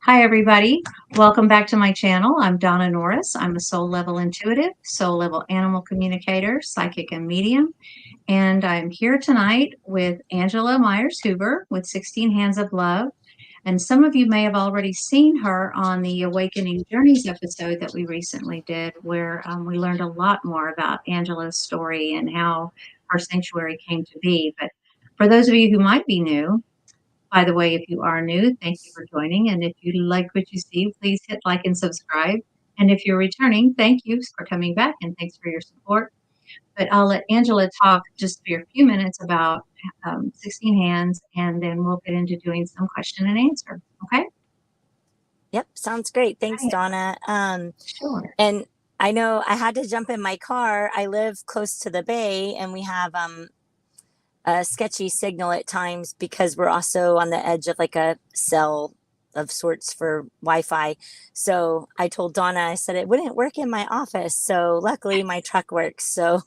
Hi, everybody. Welcome back to my channel. I'm Donna Norris. I'm a soul level intuitive, soul level animal communicator, psychic, and medium. And I'm here tonight with Angela Myers Hoover with 16 Hands of Love. And some of you may have already seen her on the Awakening Journeys episode that we recently did, where we learned a lot more about Angela's story and how her sanctuary came to be. But for those of you who might be new, by the way, if you are new, thank you for joining. And if you like what you see, please hit like and subscribe. And if you're returning, thank you for coming back and thanks for your support. But I'll let Angela talk just for a few minutes about 16 hands, and then we'll get into doing some question and answer. Okay? Yep, sounds great. Thanks, Right. Donna. Sure. And I know I had to jump in my car. I live close to the bay, and we have a sketchy signal at times because we're also on the edge of like a cell of sorts for Wi-Fi. So I told Donna, I said it wouldn't work in my office. So luckily my truck works. So,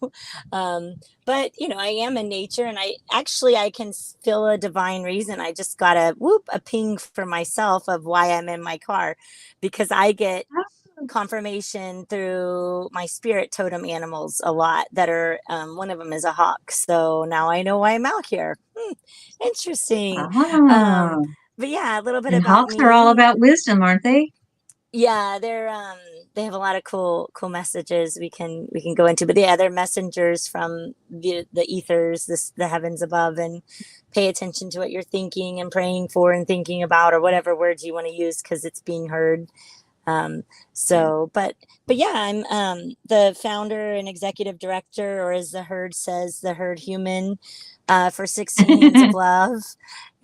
but I am in nature, and I can feel a divine reason. I just got a ping for myself of why I'm in my car, because I get confirmation through my spirit totem animals a lot that are one of them is a hawk, so now I know why I'm out here. Interesting. Ah, But yeah, a little bit and about hawks are all me. about wisdom, aren't they? Yeah, they have a lot of cool messages we can go into, but yeah, they're messengers from the ethers, the heavens above, and pay attention to what you're thinking and praying for and thinking about, or whatever words you want to use, because it's being heard. Um, Yeah. but yeah, I'm the founder and executive director, or as the herd says, the herd human, for 16 Hands of Love.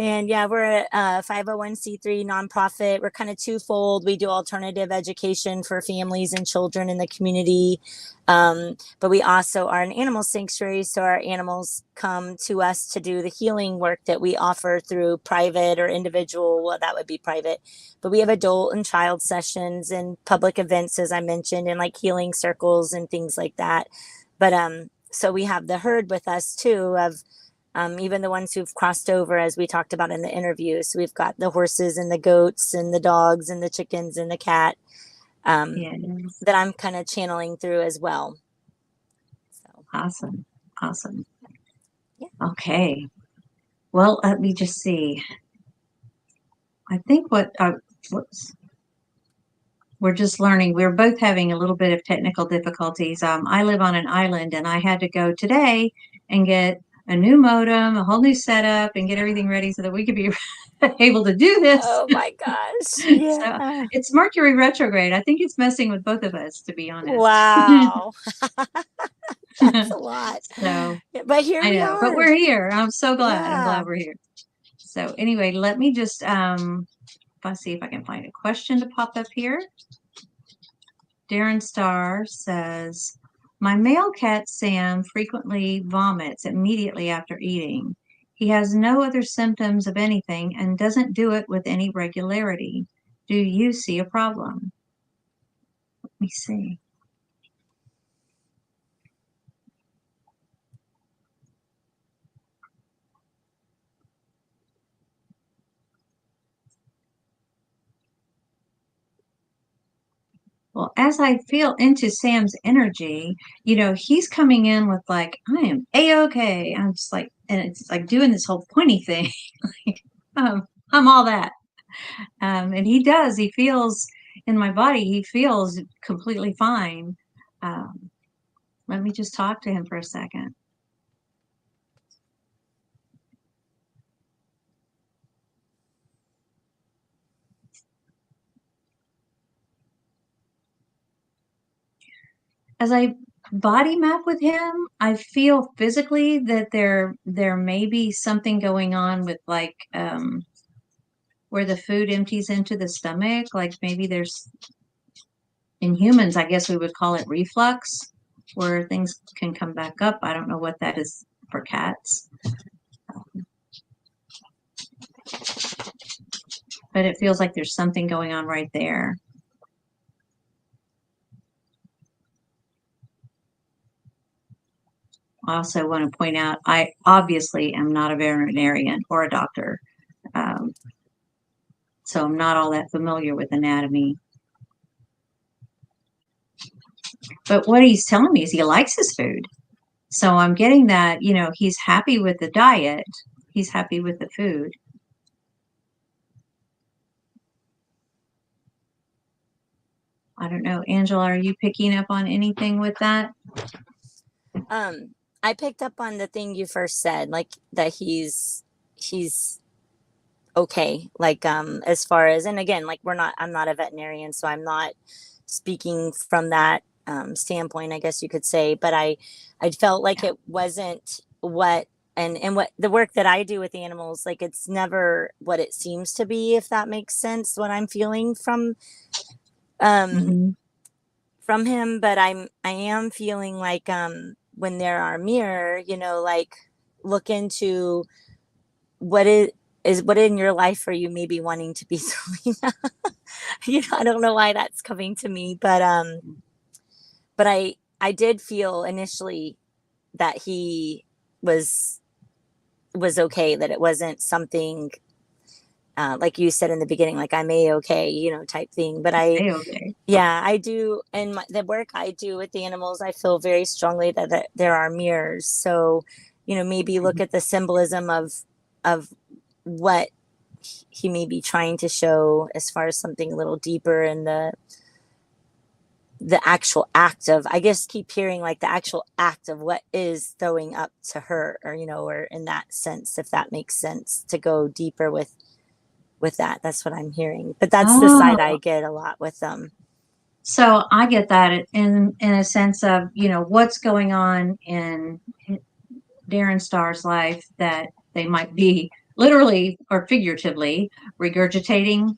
And yeah, we're a 501c3 nonprofit. We're kind of twofold. We do alternative education for families and children in the community. But we also are an animal sanctuary. So our animals come to us to do the healing work that we offer through private or individual. Well, that would be private, but we have adult and child sessions and public events, as I mentioned, and like healing circles and things like that. But so we have the herd with us too, of even the ones who've crossed over, as we talked about in the interview. So we've got the horses and the goats and the dogs and the chickens and the cat, um, Yes. that I'm kind of channeling through as well. So Awesome. Awesome. yeah. Okay. Well, let me just see. I think whoops, we're just learning. We're both having a little bit of technical difficulties. I live on an island, and I had to go today and get a new modem, a whole new setup, and get everything ready so that we could be able to do this. Oh my gosh. So Yeah. it's Mercury retrograde. I think it's messing with both of us, to be honest. Wow. That's a lot. So But here I we know, but are. we're here. I'm so glad. I'm glad Yeah. we're here. So anyway, let me just let's see if I can find a question to pop up here. Darren Starr says, my male cat Sam frequently vomits immediately after eating. He has no other symptoms of anything and doesn't do it with any regularity. Do you see a problem? Let me see. Well, as I feel into Sam's energy, he's coming in with like, I am A-okay. I'm just like, and it's like doing this whole pointy thing. like, I'm all that. And he feels in my body, he feels completely fine. Um, Let me just talk to him for a second. As I body map with him, I feel physically that there may be something going on with like where the food empties into the stomach. Like maybe there's in humans, I guess we would call it reflux, where things can come back up. I don't know what that is for cats, but it feels like there's something going on right there. I also want to point out, I obviously am not a veterinarian or a doctor. Um, so I'm not all that familiar with anatomy. But what he's telling me is he likes his food. So I'm getting that, he's happy with the diet. He's happy with the food. I don't know. Angela, are you picking up on anything with that? I picked up on the thing you first said, like that he's okay. Like as far as, and again, like I'm not a veterinarian, so I'm not speaking from that standpoint, I guess you could say. But I felt like Yeah. it wasn't what and what the work that I do with animals, like it's never what it seems to be, if that makes sense, what I'm feeling um Hmm. from him. But I am feeling like when there are mirror, like look into what is what in your life are you maybe wanting to be throwing out? I don't know why that's coming to me, but I did feel initially that he was was okay, that it wasn't something like you said in the beginning, like I'm a okay, type thing. But Hey, okay. yeah, I do. And the work I do with the animals, I feel very strongly that there are mirrors. So, maybe look at the symbolism of what he may be trying to show as far as something a little deeper in the actual act of, I guess, keep hearing like the actual act of what is throwing up to her, or or in that sense, if that makes sense, to go deeper with that. That's what I'm hearing. But that's the side I Oh, get a lot with them. so I get that in a sense of, what's going on in Darren Star's life that they might be literally or figuratively regurgitating,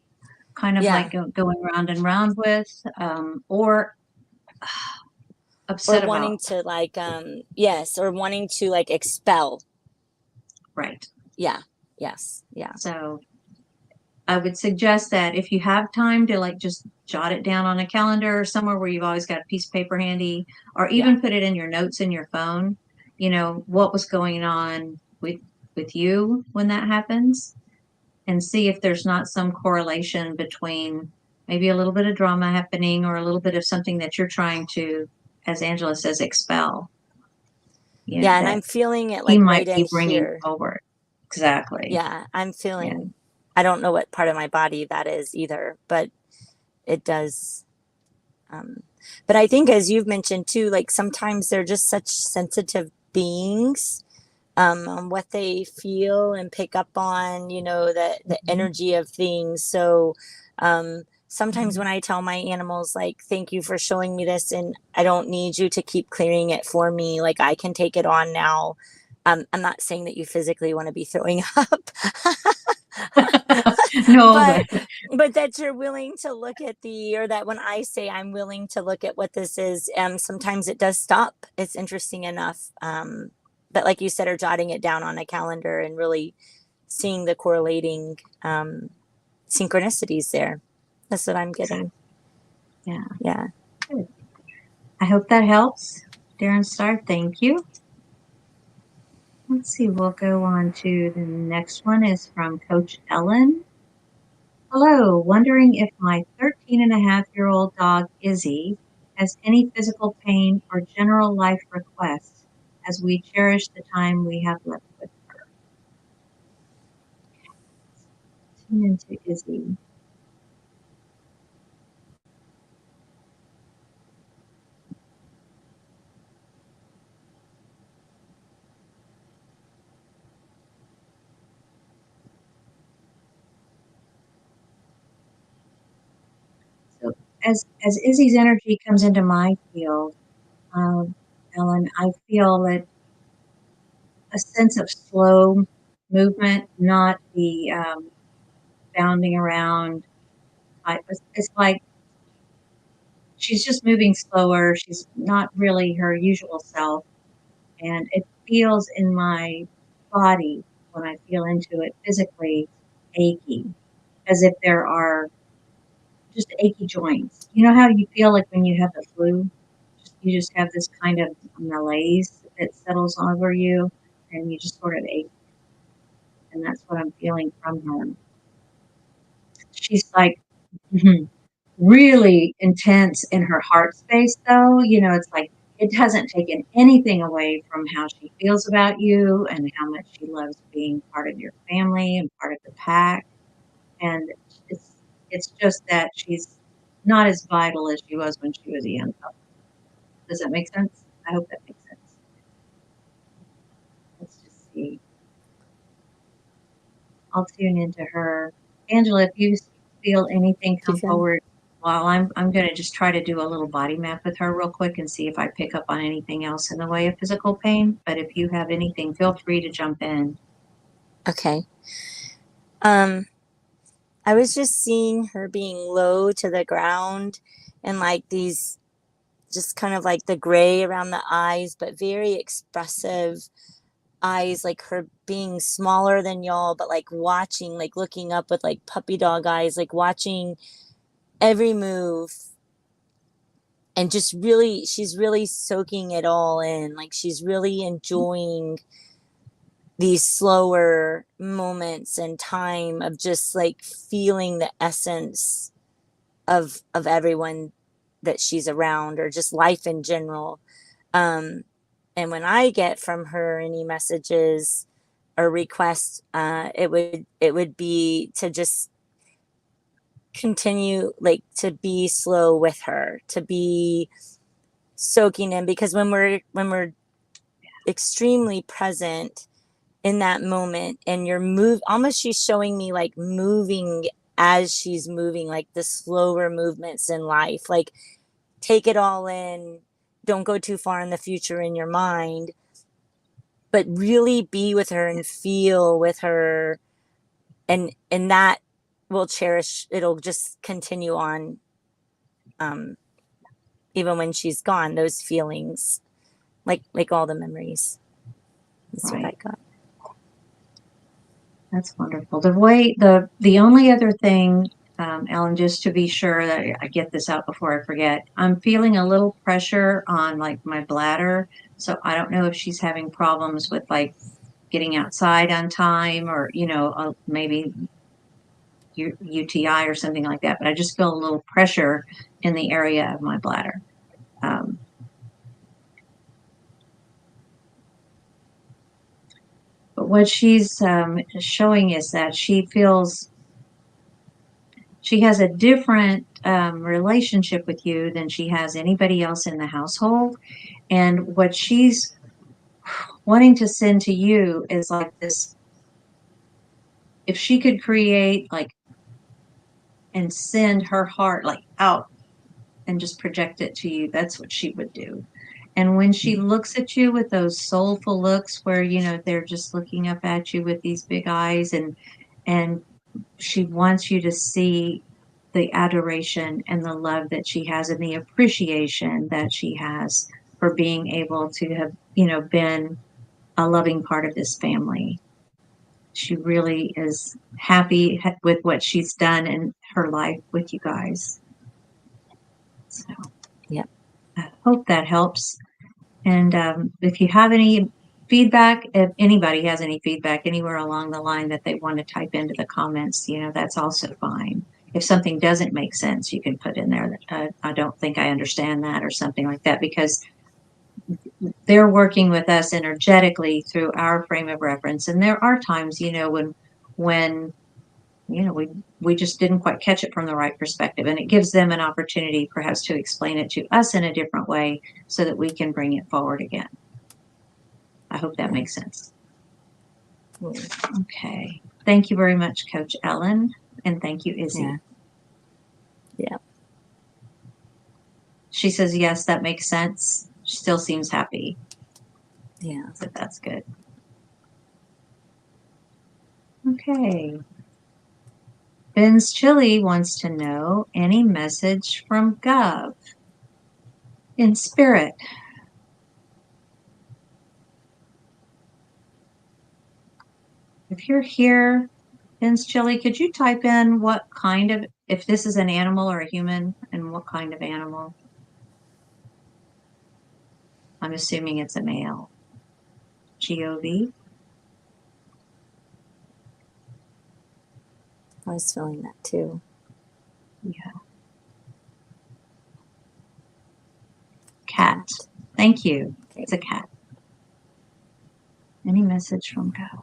kind of Yeah. like going round and round with, or Or upset about. wanting to like yes, or wanting to like expel. Right. Yeah. Yes. Yeah. So I would suggest that if you have time to like just jot it down on a calendar or somewhere where you've always got a piece of paper handy, or Yeah. even put it in your notes in your phone, what was going on with you when that happens, and see if there's not some correlation between maybe a little bit of drama happening or a little bit of something that you're trying to, as Angela says, expel, Yeah, and that I'm feeling it he like might right in be bringing here. forward. Exactly. Yeah, I'm Yeah. feeling, I don't know what part of my body that is either, but it does. Um, but I think, as you've mentioned too, like sometimes they're just such sensitive beings, on what they feel and pick up on, the Mhm. energy of things. So sometimes Mhm. when I tell my animals, like, thank you for showing me this, and I don't need you to keep clearing it for me, like, I can take it on now. I'm not saying that you physically want to be throwing up, No, but but that you're willing to look at or that when I say I'm willing to look at what this is, sometimes it does stop. It's interesting enough. But like you said, are jotting it down on a calendar and really seeing the correlating synchronicities there. That's what I'm getting. yeah, Yeah. good. I hope that helps. Darren Star, thank you. Let's see, we'll go on to the next one is from Coach Ellen. Hello, wondering if my 13-and-a-half-year-old dog Izzy has any physical pain or general life requests as we cherish the time we have left with her. Tune into Izzy. So as Izzy's energy comes into my field, um, Ellen, I feel that a sense of slow movement, not the bounding around. It's like she's just moving slower. She's not really her usual self. And it feels in my body when I feel into it physically achy, as if there are just achy joints. You know how you feel like when you have the flu? You just have this kind of malaise that settles over you and you just sort of ache. And that's what I'm feeling from her. she's like mhm, really intense in her heart space, though. It's like it hasn't taken anything away from how she feels about you and how much she loves being part of your family and part of the pack. And it's it's just that she's not as vital as she was when she was a young pup. Does that make sense? I hope that makes sense. Let's just see. I'll tune into her. Angela, if you feel anything Do you come feel? forward, while I'm going to just try to do a little body map with her real quick and see if I pick up on anything else in the way of physical pain. But if you have anything, feel free to jump in. Okay. Um, I was just seeing her being low to the ground and like these just kind of like the gray around the eyes, but very expressive eyes, like her being smaller than y'all, but like watching, like looking up with like puppy dog eyes, like watching every move and just really, she's really soaking it all in. Like she's really enjoying these slower moments and time of just like feeling the essence of everyone that she's around or just life in general. um and when I get from her any messages or requests, it would be to just continue, like to be slow with her, to be soaking in, because when we're extremely present in that moment and you're move almost, she's showing me like moving as she's moving, like the slower movements in life, like take it all in, don't go too far in the future in your mind, but really be with her and feel with her, and that will cherish, it'll just continue on, um even when she's gone, those feelings, like all the memories. That's what I Right. got. That's wonderful. The only other thing, Ellen, just to be sure that I get this out before I forget, I'm feeling a little pressure on like my bladder. So I don't know if she's having problems with like getting outside on time or, maybe UTI or something like that. But I just feel a little pressure in the area of my bladder. Um, but what she's showing is that she has a different relationship with you than she has anybody else in the household. And what she's wanting to send to you is like this, if she could create like and send her heart like out and just project it to you, that's what she would do. And when she looks at you with those soulful looks where, they're just looking up at you with these big eyes, and she wants you to see the adoration and the love that she has and the appreciation that she has for being able to have, been a loving part of this family. She really is happy with what she's done in her life with you guys. So Yep. I hope that helps. And if you have any feedback, if anybody has any feedback anywhere along the line that they want to type into the comments, that's also fine. If something doesn't make sense, you can put in there that I don't think I understand that or something like that, because they're working with us energetically through our frame of reference. And there are times, when we just didn't quite catch it from the right perspective, and it gives them an opportunity perhaps to explain it to us in a different way so that we can bring it forward again. I hope that Yeah. makes sense. Okay. Thank you very much, Coach Ellen. And thank you, Yeah. Izzy. Yeah. She says, yes, that makes sense. She still seems happy. Yeah. So that's good. Okay. Ben's Chili wants to know any message from Gov in spirit. If you're here, Ben's Chili, could you type in what kind of, if this is an animal or a human, and what kind of animal? I'm assuming it's a male. GOV. I was feeling that too. Yeah. Cat. Cat. Thank you. Okay. It's a cat. Any message from God?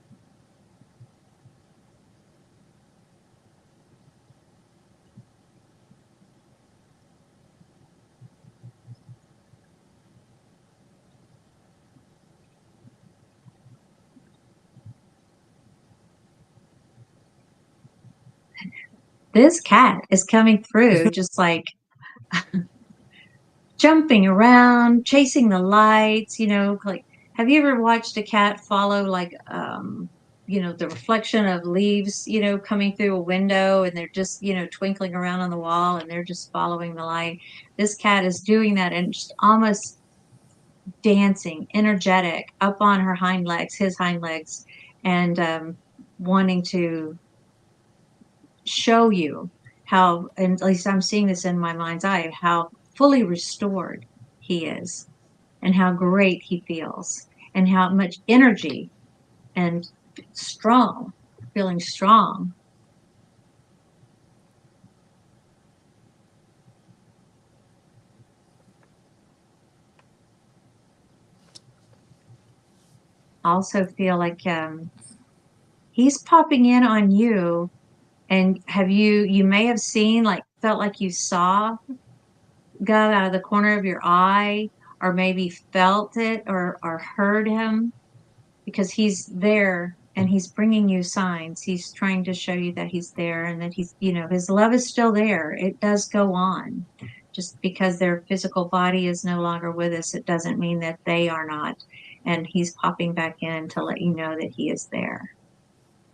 This cat is coming through just like jumping around, chasing the lights, like have you ever watched a cat follow like the reflection of leaves, coming through a window and they're just, twinkling around on the wall and they're just following the light. This cat is doing that and just almost dancing, energetic, up on her hind legs, his hind legs, and wanting to show you how, and at least I'm seeing this in my mind's eye, how fully restored he is and how great he feels and how much energy and strong, feeling strong. I also feel like he's popping in on you. And you may have seen, like, felt like you saw God out of the corner of your eye, or maybe felt it or heard him because he's there and he's bringing you signs. He's trying to show you that he's there and that his love is still there. It does go on. Just because their physical body is no longer with us, it doesn't mean that they are not. And he's popping back in to let you know that he is there.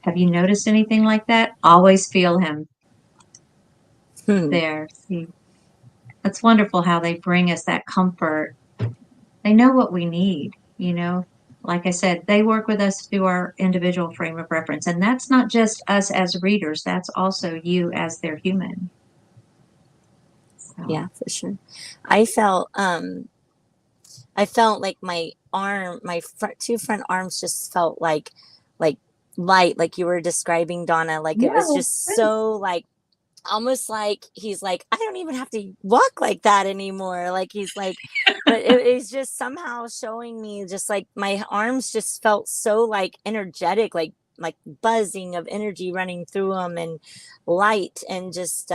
Have you noticed anything like that? Always feel him Hmm. there. It's wonderful how they bring us that comfort. They know what we need. Like I said, they work with us through our individual frame of reference. And that's not just us as readers, that's also you as their human. So, Yeah, for sure. I felt I felt like my arm, my two front arms just felt like light, like you were describing, Donna. Like it yeah, was just so like almost like he's like, I don't even have to walk like that anymore. Like he's like, but it is just somehow showing me just like my arms just felt so like energetic, like buzzing of energy running through them and light and just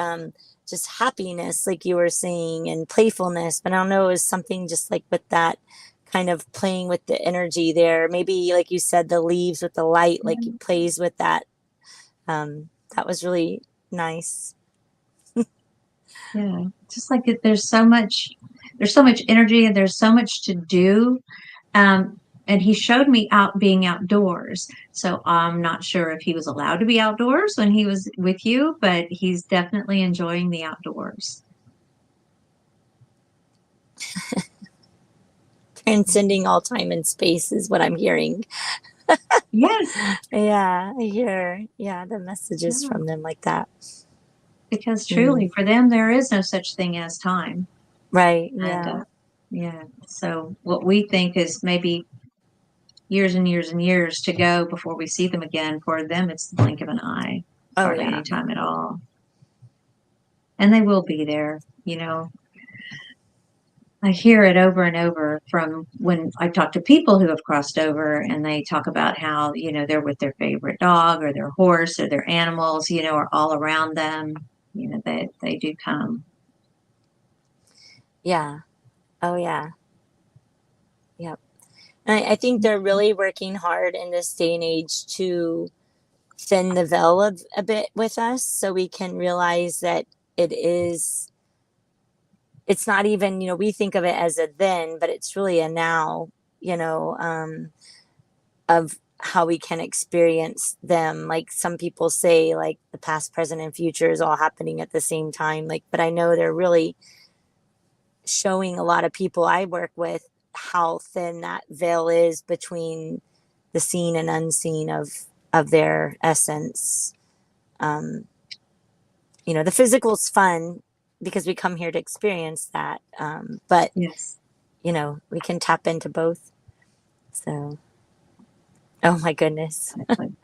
happiness, like you were saying, and playfulness. But I don't know, it was something just like with that kind of playing with the energy there. Maybe like you said, the leaves with the light, like he plays with that. That was really nice. yeah. Just like there's so much energy and there's so much to do. And he showed me out being outdoors. So I'm not sure if he was allowed to be outdoors when he was with you, but he's definitely enjoying the outdoors. Transcending all time and space is what I'm hearing. Yes. Yeah, I hear. Yeah, the messages Yeah. from them like that. Because Mm, truly, for them, there is no such thing as time. right. And Yeah. yeah, so what we think is maybe years and years and years to go before we see them again, for them, it's the blink of an eye, Oh, hardly yeah. any time at all. And they will be there. I hear it over and over from when I talk to people who have crossed over and they talk about how, they're with their favorite dog or their horse or their animals, are all around them. They do come. Yeah. Oh, yeah. Yep. And I think they're really working hard in this day and age to thin the veil a bit with us so we can realize that it is, it's not even, we think of it as a then, but it's really a now, you know, of how we can experience them. Like some people say, like the past, present, and future is all happening at the same time. Like, but I know they're really showing a lot of people I work with how thin that veil is between the seen and unseen of their essence. Um, the physical's fun because we come here to experience that. But Yes. we can tap into both. So, oh my goodness. Exactly.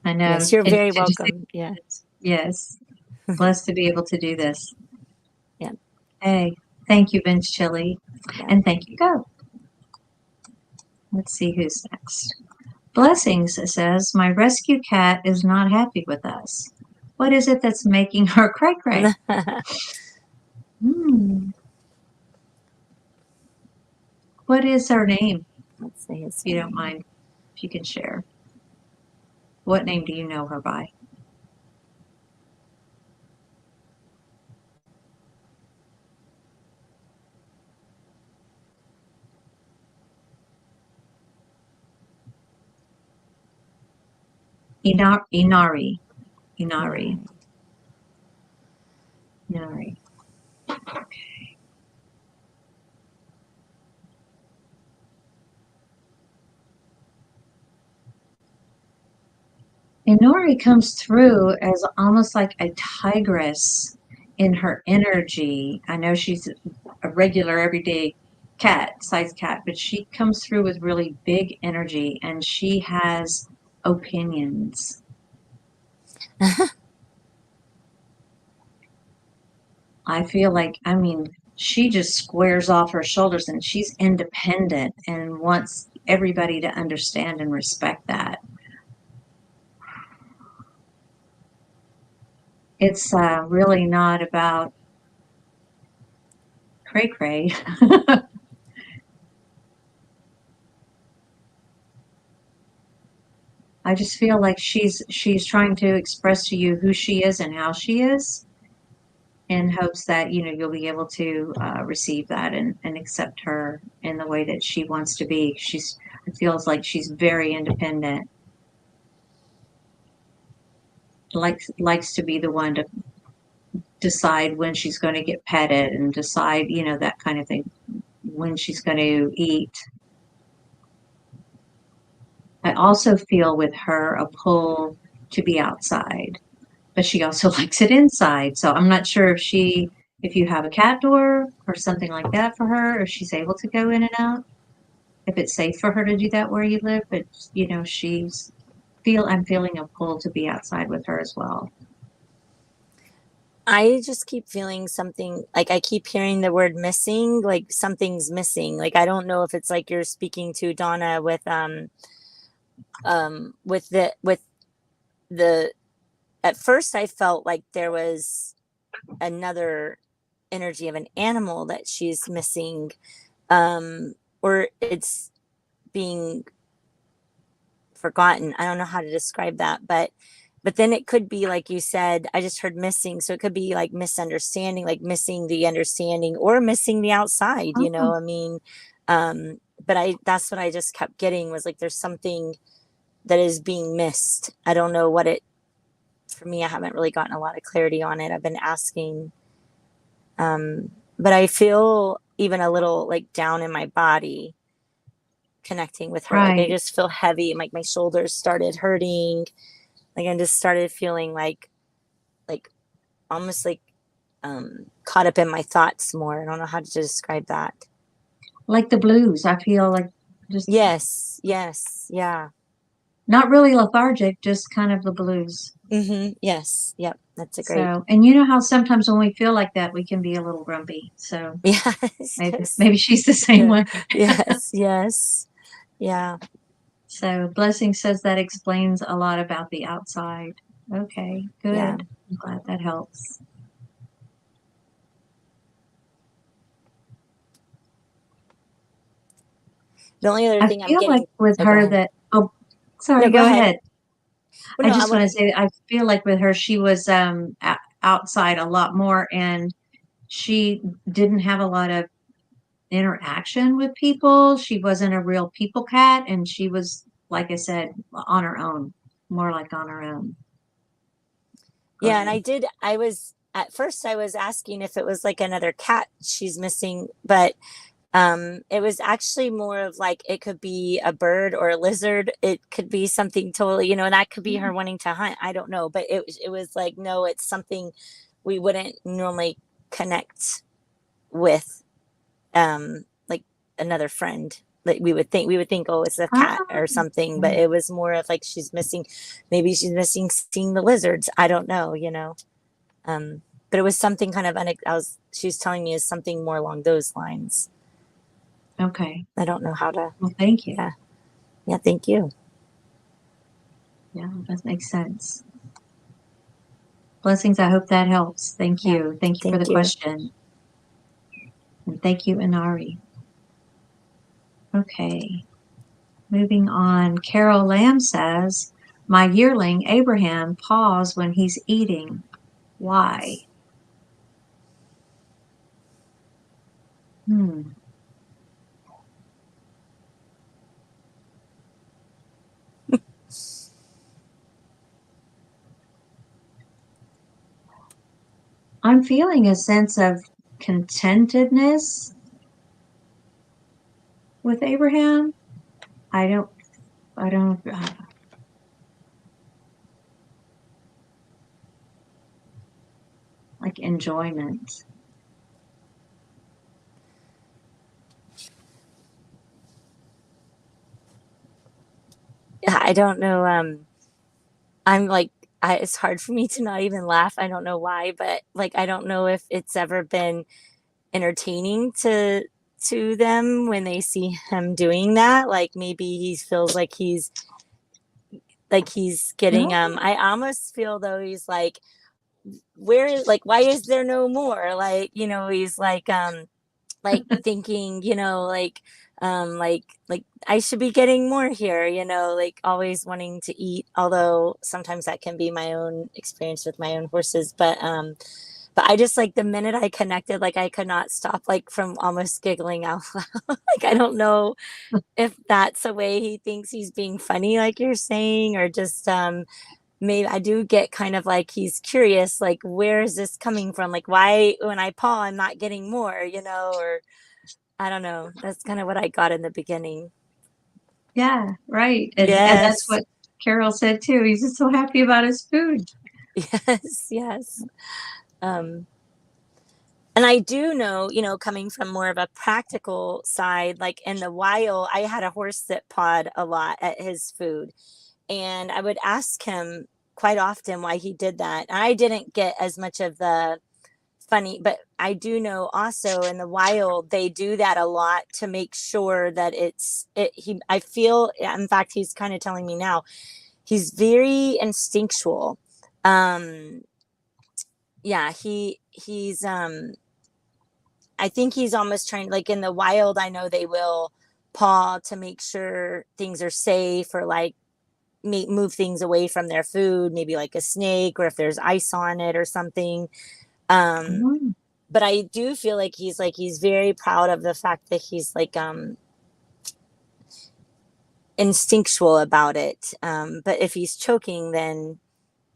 I know. Yes, you're And very to just welcome. Yeah. yes. Blessed to be able to do this. Yeah. Hey, thank you, Vince Chili. Yeah. And thank you, Go. Let's see who's next. Blessings says, my rescue cat is not happy with us. What is it that's making her cray cray? Hmm. What is her name? Let's see his If you name. don't mind, if you can share. What name do you know her by? Inari. Inari. Inari. Inori comes through as almost like a tigress in her energy. I know she's a regular everyday cat, size cat, but she comes through with really big energy and she has opinions. I feel like, I mean, she just squares off her shoulders and she's independent and wants everybody to understand and respect that. It's really not about cray cray. I just feel like she's trying to express to you who she is and how she is, in hopes that you'll be able to receive that and accept her in the way that she wants to be. It feels like she's very independent, likes to be the one to decide when she's going to get petted and decide that kind of thing, when she's going to eat. I also feel with her a pull to be outside, but she also likes it inside. So I'm not sure if you have a cat door or something like that for her, if she's able to go in and out, if it's safe for her to do that where you live. But I'm feeling a pull to be outside with her as well. I just keep feeling something, like I keep hearing the word missing, like something's missing. Like I don't know if it's like you're speaking to Donna with the at first I felt like there was another energy of an animal that she's missing, or it's being forgotten. I don't know how to describe that, but then it could be like you said, I just heard missing, so it could be like misunderstanding, like missing the understanding or missing the outside, Oh, I mean, but I that's what I just kept getting, was like there's something that is being missed. I don't know what it for me. I haven't really gotten a lot of clarity on it. I've been asking, but I feel even a little like down in my body connecting with her. Like I right. just feel heavy, like my shoulders started hurting. Like I just started feeling like almost like caught up in my thoughts more. I don't know how to describe that. Like the blues. I feel like just Yes, yes, yeah. not really lethargic, just kind of the blues. Yes, yep. That's a great. So, and you know how sometimes when we feel like that, we can be a little grumpy. So Yes, maybe yes, maybe she's the same way. yes, yes, yeah, So Blessing says that explains a lot about the outside. Okay, yeah. good. I'm glad that helps. The only other I thing I'm feel like getting. with Oh, go her ahead. that, oh, sorry, No, go go ahead. ahead. Well, I no, I just want to wanted. say that I feel like with her, she was outside a lot more and she didn't have a lot of interaction with people. She wasn't a real people cat and she was, like I said, on her own, more like on her own. Go Yeah, and ahead. I was at first I was asking if it was like another cat she's missing, but it was actually more of like it could be a bird or a lizard. It could be something totally, and that could be her wanting to hunt. I don't know, but it was like no, it's something we wouldn't normally connect with, like another friend. Like we would think, oh, it's a cat Ah, or something, but it was more of like she's missing, maybe she's missing seeing the lizards. I don't know. But it was something kind of she was telling me is something more along those lines. Okay. I don't know how to. Well, thank you. Yeah. Yeah. Thank you. Yeah, that makes sense. Blessings. I hope that helps. Thank Yeah. you. Thank you for the Thank you. question. And thank you, Inari. Okay. Moving on. Carol Lamb says, my yearling Abraham paws when he's eating. Why? Hmm. I'm feeling a sense of contentedness with Abraham. I don't, I don't, like enjoyment. Yeah. I don't know. I'm like, it's hard for me to not even laugh. I don't know why, but like, I don't know if it's ever been entertaining to them when they see him doing that. Like maybe he feels like he's getting. Oh, I almost feel though he's like why is there no more? Like he's like thinking like I should be getting more here, like always wanting to eat, although sometimes that can be my own experience with my own horses. But I just like the minute I connected, like I could not stop like from almost giggling out loud. Like I don't know if that's a way he thinks he's being funny, like you're saying, or just maybe I do get kind of like he's curious, like where is this coming from? Like why when I paw I'm not getting more, or I don't know. That's kind of what I got in the beginning. yeah, right. And that's Yes. what Carol said too. He's just so happy about his food. Yes, yes. Um, and I do know, coming from more of a practical side, like in the wild, I had a horse that pawed a lot at his food. And I would ask him quite often why he did that. And I didn't get as much of the funny, but I do know also in the wild, they do that a lot to make sure that I feel, in fact, he's kind of telling me now, he's very instinctual. Um, yeah, I think he's almost trying, like in the wild, I know they will paw to make sure things are safe, or like move things away from their food, maybe like a snake, or if there's ice on it or something. Um, Oh, but I do feel like he's very proud of the fact that he's like instinctual about it. But if he's choking, then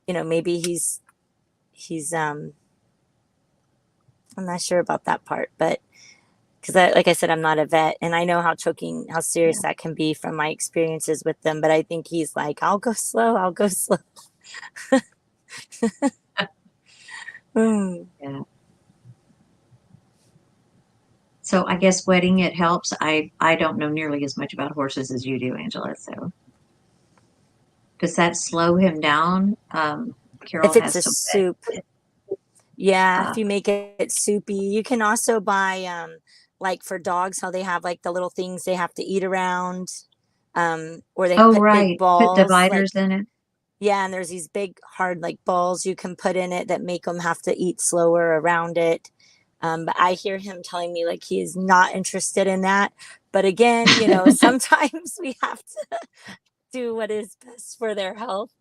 maybe he's I'm not sure about that part, but because like I said, I'm not a vet, and I know how serious yeah, that can be from my experiences with them. But I think he's like, I'll go slow, I'll go slow. Mm. yeah. So I guess wetting it helps. I don't know nearly as much about horses as you do, Angela. So does that slow him down? Carol If it's has a to wet soup, it. yeah, if Uh, you make it soupy, you can also buy like for dogs how they have like the little things they have to eat around, or they oh, put big right. Put balls dividers like in it. yeah, and there's these big hard like balls you can put in it that make them have to eat slower around it. But I hear him telling me like he is not interested in that. But again, sometimes we have to do what is best for their health.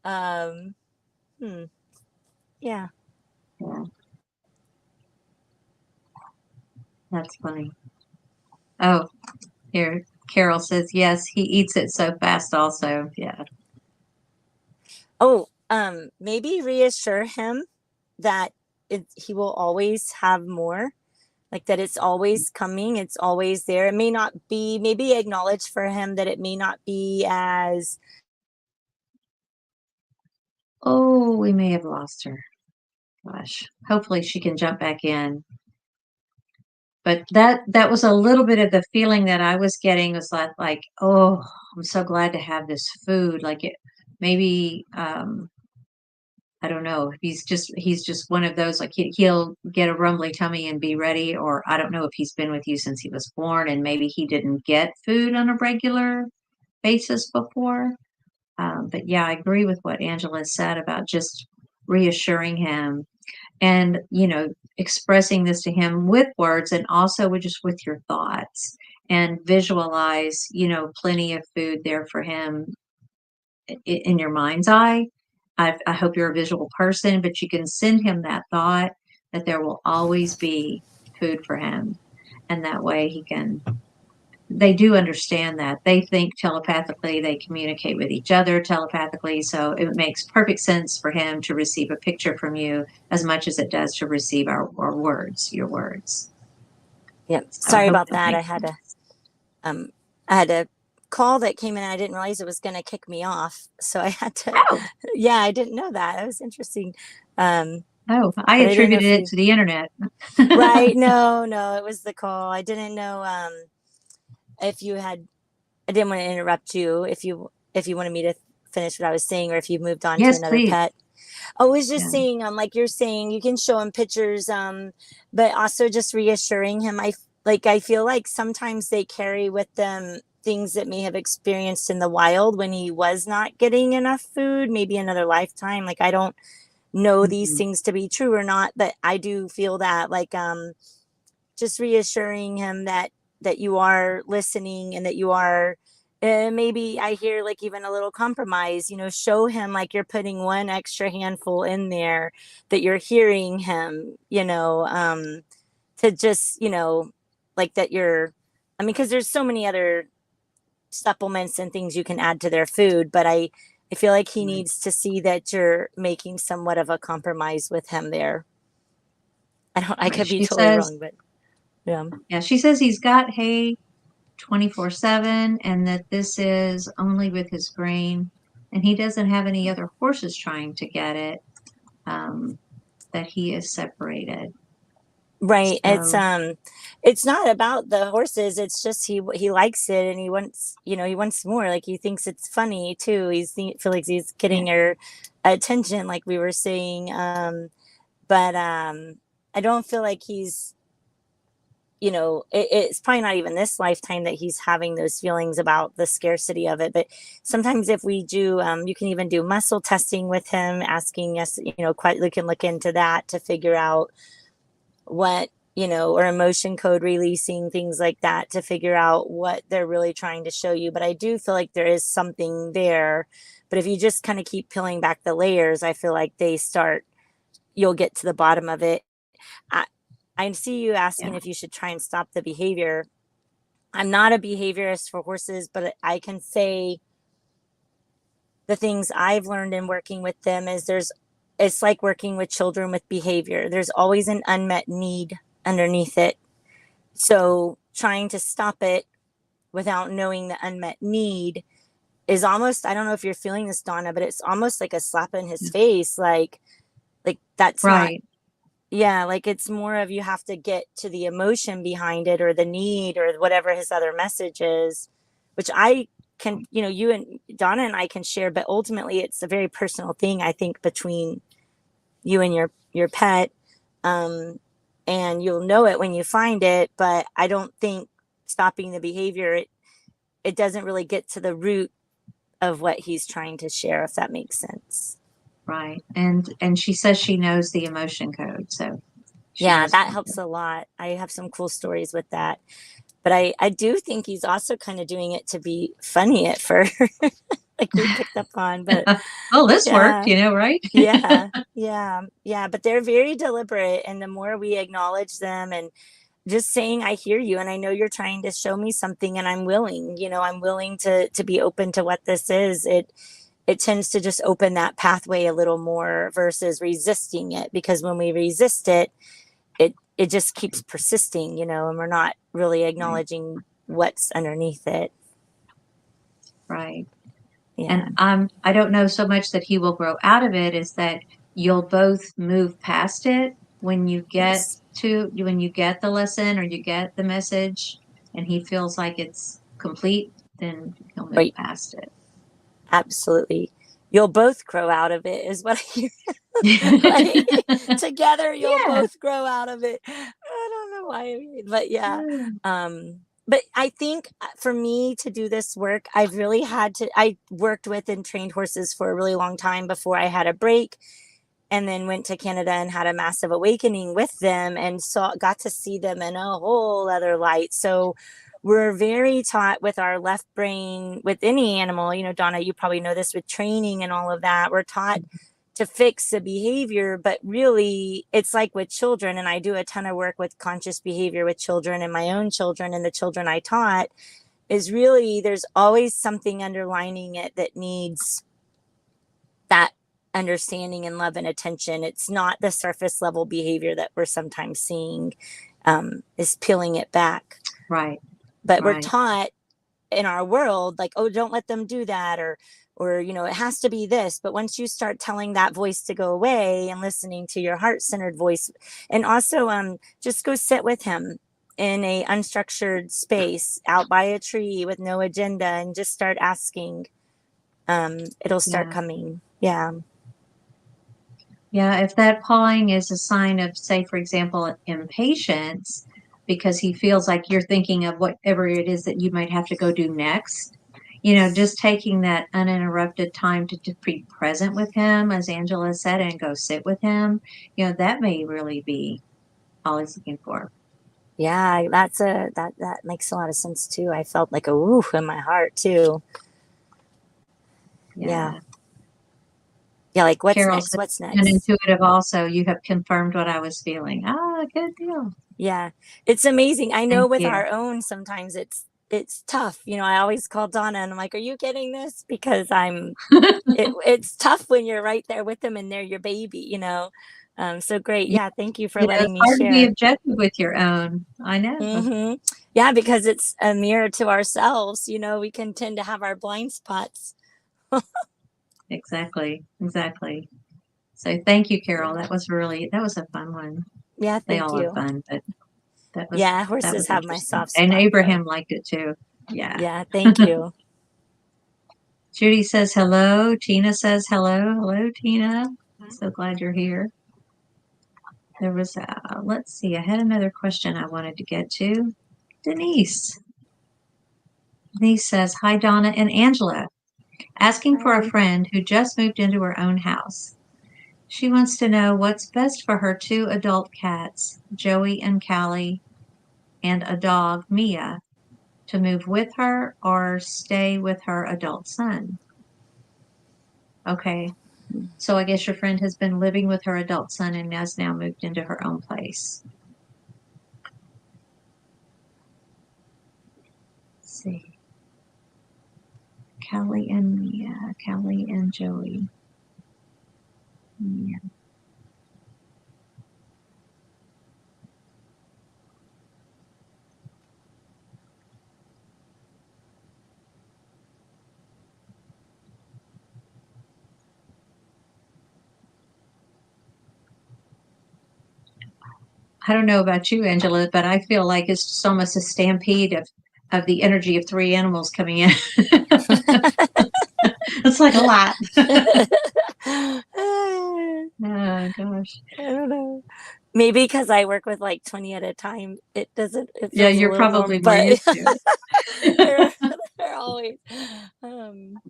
Um, hmm, yeah. Yeah, that's funny. Oh, here, Carol says, yes, he eats it so fast also. Yeah. Oh, maybe reassure him that he will always have more, like that it's always coming, it's always there. It may not be, maybe acknowledge for him that it may not be as, Oh, we may have lost her. Gosh. Hopefully she can jump back in. But that was a little bit of the feeling that I was getting was like, oh, I'm so glad to have this food. Like it maybe I don't know. He's just one of those, like he'll get a rumbly tummy and be ready, or I don't know if he's been with you since he was born and maybe he didn't get food on a regular basis before. But yeah, I agree with what Angela said about just reassuring him and, expressing this to him with words and also just with your thoughts and visualize, plenty of food there for him in your mind's eye. I hope you're a visual person, but you can send him that thought that there will always be food for him. And that way they do understand that. They think telepathically, they communicate with each other telepathically. So it makes perfect sense for him to receive a picture from you as much as it does to receive our words, your words. Yep. So I Sorry hope about that that. makes sense. Um, I had a call that came in and I didn't realize it was going to kick me off. So I had to, Oh, yeah, I didn't know that. That was interesting. Um, oh, I but I didn't know attributed if it you, to the internet. right. No, no, it was the call. I didn't know, if you had, I didn't want to interrupt you if you wanted me to finish what I was saying or if you moved on to Yes, another please. pet. I was just Yeah. saying, like you're saying, you can show him pictures, but also just reassuring him. I feel like sometimes they carry with them things that may have experienced in the wild when he was not getting enough food, maybe another lifetime. Like I don't know these Mhm. things to be true or not, but I do feel that just reassuring him that you are listening and that you are maybe I hear like even a little compromise, show him like you're putting one extra handful in there, that you're hearing him, to just, like that you're, I mean, because there's so many other supplements and things you can add to their food, but I feel like he Right. needs to see that you're making somewhat of a compromise with him there. I Right. could be She totally says, wrong, but yeah. yeah, she says he's got hay 24/7 and that this is only with his grain and he doesn't have any other horses trying to get it, that he is separated. Right. So, It's not about the horses. It's just he likes it and he wants more. Like he thinks it's funny too. He feel like he's yeah, getting her attention, like we were saying. But I don't feel like it's probably not even this lifetime that he's having those feelings about the scarcity of it. But sometimes if we do, you can even do muscle testing with him, asking us, quite, we can look into that to figure out what, or emotion code releasing, things like that to figure out what they're really trying to show you. But I do feel like there is something there. But if you just kind of keep peeling back the layers, I feel like you'll get to the bottom of it. I, I see you yeah, asking if you should try and stop the behavior. I'm not a behaviorist for horses, but I can say the things I've learned in working with them is it's like working with children with behavior. There's always an unmet need underneath it. So trying to stop it without knowing the unmet need is almost, I don't know if you're feeling this, Donna, but it's almost like a slap in his yeah. face. Like that's not, Right, yeah, like it's more of you have to get to the emotion behind it or the need or whatever his other message is, which I can, you and Donna and I can share, but ultimately it's a very personal thing, I think, between you and your pet. Um, and you'll know it when you find it, but I don't think stopping the behavior, it doesn't really get to the root of what he's trying to share, if that makes sense. right. And she says she knows the emotion code, so she Yeah, knows that about helps it. a lot. I have some cool stories with that. But I do think he's also kind of doing it to be funny at first, like we picked up on. But Well, this worked, yeah, right? yeah. But they're very deliberate. And the more we acknowledge them and just saying, I hear you and I know you're trying to show me something and I'm willing, I'm willing to be open to what this is. It tends to just open that pathway a little more versus resisting it, because when we resist it, it just keeps persisting, and we're not really Right, acknowledging what's underneath it. right. Yeah. And I don't know so much that he will grow out of it, is that you'll both move past it Yes. when you get the lesson or you get the message and he feels like it's complete, then he'll move Right. past it. Absolutely. You'll both grow out of it, is what I hear. Like together you'll Yeah. both grow out of it. I don't know why, but yeah. But I think for me to do this work, I've really had to. I worked with and trained horses for a really long time before I had a break, and then went to Canada and had a massive awakening with them, and got to see them in a whole other light. So we're very taught with our left brain with any animal. You know, Donna, you probably know this with training and all of that. We're taught to fix the behavior, but really it's like with children, and I do a ton of work with conscious behavior with children and my own children and the children I taught, is really there's always something underlining it that needs that understanding and love and attention. It's not the surface level behavior that we're sometimes seeing, is peeling it back. Right. But we're Right. taught in our world like, oh, don't let them do that, or you know, it has to be this. But once you start telling that voice to go away and listening to your heart-centered voice, and also just go sit with him in a unstructured space out by a tree with no agenda and just start asking, it'll start Yeah. coming. Yeah. Yeah. If that pawing is a sign of, say, for example, impatience, because he feels like you're thinking of whatever it is that you might have to go do next, just taking that uninterrupted time to be present with him, as Angela said, and go sit with him, that may really be all he's looking for. Yeah, that makes a lot of sense too. I felt like a woof in my heart too. Yeah. Yeah. Yeah, like what's Carol next? said, What's and next? intuitive also, you have confirmed what I was feeling. Ah, good deal. Yeah. It's amazing. I know Thank with you. our own sometimes it's tough. You know, I always call Donna and I'm like, "Are you getting this?" Because it's tough when you're right there with them and they're your baby, you know. So great. Yeah, Yeah, thank you for letting it's me hard to be share. objective with your own. I know. Yeah, because it's a mirror to ourselves, you know, we can tend to have our blind spots. Exactly. Exactly. So thank you, Carol. That was a fun one. Yeah, They thank all are you. fun, but that was Yeah, that horses was have my interesting. soft And spot though. Abraham liked it too. Yeah. Yeah, thank you. Judy says hello. Tina says hello. Hello, Tina. So glad you're here. There was let's see, I had another question I wanted to get to. Denise. Denise says, "Hi Donna and Angela. Asking for a Hi. friend who just moved into her own house. She wants to know what's best for her two adult cats, Joey and Callie, and a dog, Mia, to move with her or stay with her adult son." Okay. So I guess your friend has been living with her adult son and has now moved into her own place. Let's see. Callie and Mia, Callie and Joey. Mia. I don't know about you, Angela, but I feel like it's just almost a stampede of the energy of three animals coming in. It's like a lot. I Oh gosh. don't know. Maybe because I work with like 20 at a time, it Yeah, feels a you're little more, probably more but used to they're, it. they're always, um,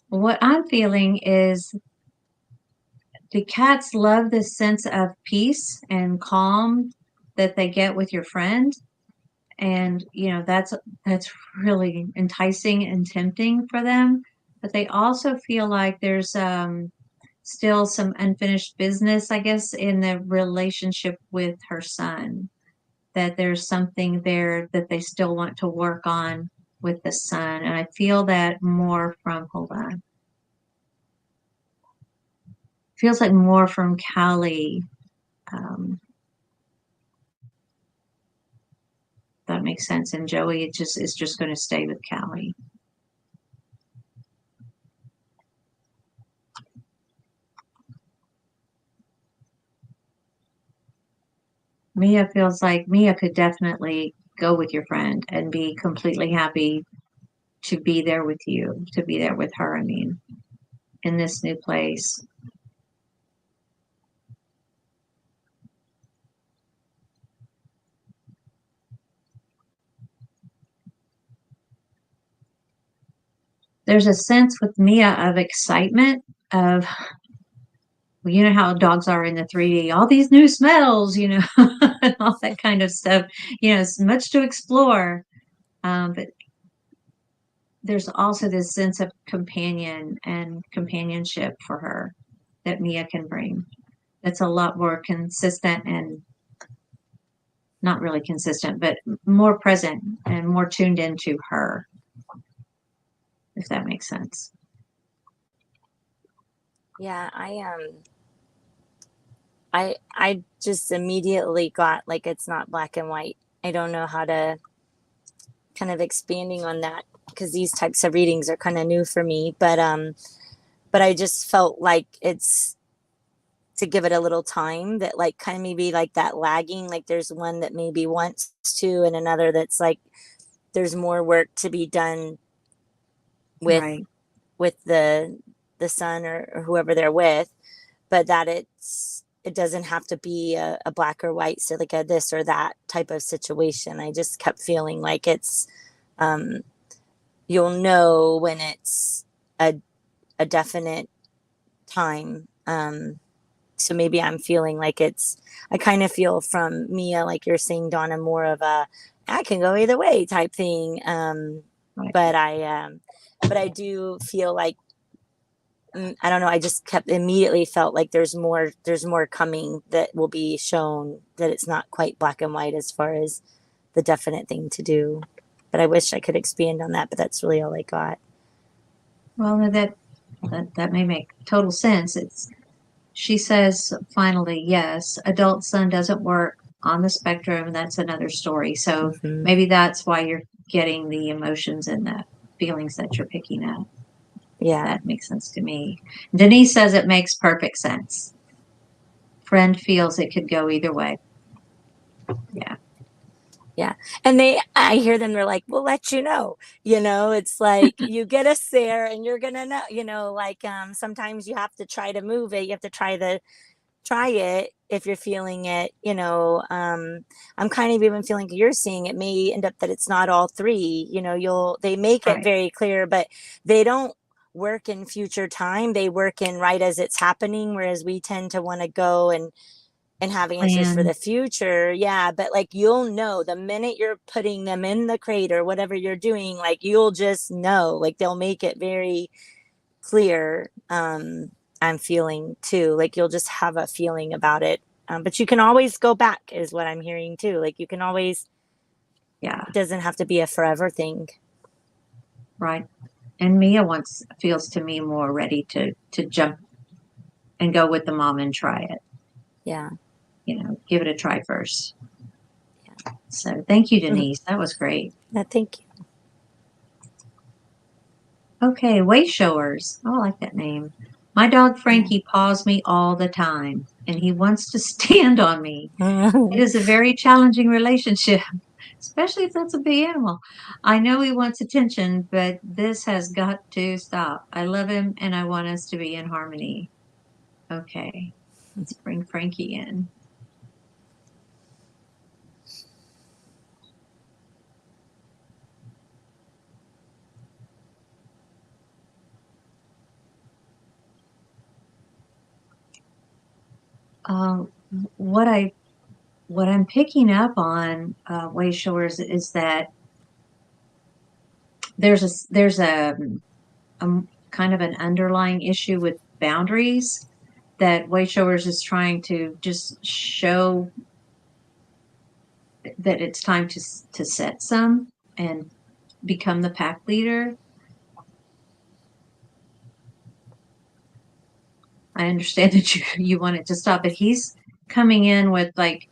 What I'm feeling is the cats love this sense of peace and calm that they get with your friend. And that's really enticing and tempting for them. But they also feel like there's still some unfinished business, I guess, in the relationship with her son. That there's something there that they still want to work on with the son. And I feel that more from, hold on, feels like more from Callie. Um, that makes sense. And Joey, it just is just going to stay with Callie. Mia feels like Mia could definitely go with your friend and be completely happy to be there with you, to be there with her, I mean, in this new place. There's a sense with Mia of excitement of, well, you know how dogs are in the 3D, all these new smells, and all that kind of stuff. It's much to explore. But there's also this sense of companion and companionship for her that Mia can bring. That's a lot more consistent and not really consistent, but more present and more tuned into her, if that makes sense. Yeah, I just immediately got like it's not black and white. I don't know how to kind of expanding on that because these types of readings are kind of new for me, but I just felt like it's to give it a little time, that like kind of maybe like that lagging, like there's one that maybe wants to and another that's like there's more work to be done with Right. the son or whoever they're with, but that it doesn't have to be a black or white, so like a this or that type of situation. I just kept feeling like it's um you'll know when it's a definite time. So maybe I'm feeling like it's, I kind of feel from Mia, like you're saying, Donna, more of a, I can go either way type thing. Right. But but I do feel like, I don't know. I just kept immediately felt like there's more coming that will be shown, that it's not quite black and white as far as the definite thing to do. But I wish I could expand on that, but that's really all I got. Well, that may make total sense. She says finally, yes, adult son doesn't work on the spectrum, and that's another story. So Hmm. maybe that's why you're getting the emotions and the feelings that you're picking up. Yeah. That makes sense to me. Denise says it makes perfect sense. Friend feels it could go either way. Yeah. Yeah. And I hear them, they're like, we'll let you know. It's like you get us there and you're going to know, like sometimes you have to try to move it. You have to try it if you're feeling it, I'm kind of even feeling you're seeing it may end up that it's not all three, they make it Right. very clear, but they don't work in future time. They work in right as it's happening. Whereas we tend to want to go and have answers for Plan. the future. Yeah. But like, you'll know the minute you're putting them in the crate or whatever you're doing, like, you'll just know, like, they'll make it very clear. I'm feeling too, like, you'll just have a feeling about it. But you can always go back, is what I'm hearing too. Like, you can always, Yeah. it doesn't have to be a forever thing. Right. And Mia feels to me more ready to jump and go with the mom and try it. Yeah. Give it a try first. So thank you, Mhm. Denise. That was great. Thank you. Okay, way showers. Oh, I like that name. My dog Yeah. Frankie paws me all the time, and he wants to stand on me. It is a very challenging relationship, especially if that's a big animal. I know he wants attention, but this has got to stop. I love him, and I want us to be in harmony. Okay, let's bring Frankie in. Um, what I what I'm picking up on way showers is that there's a kind of an underlying issue with boundaries that way showers is trying to just show that it's time to set some and become the pack leader. I understand that you want it to stop, but he's coming in with like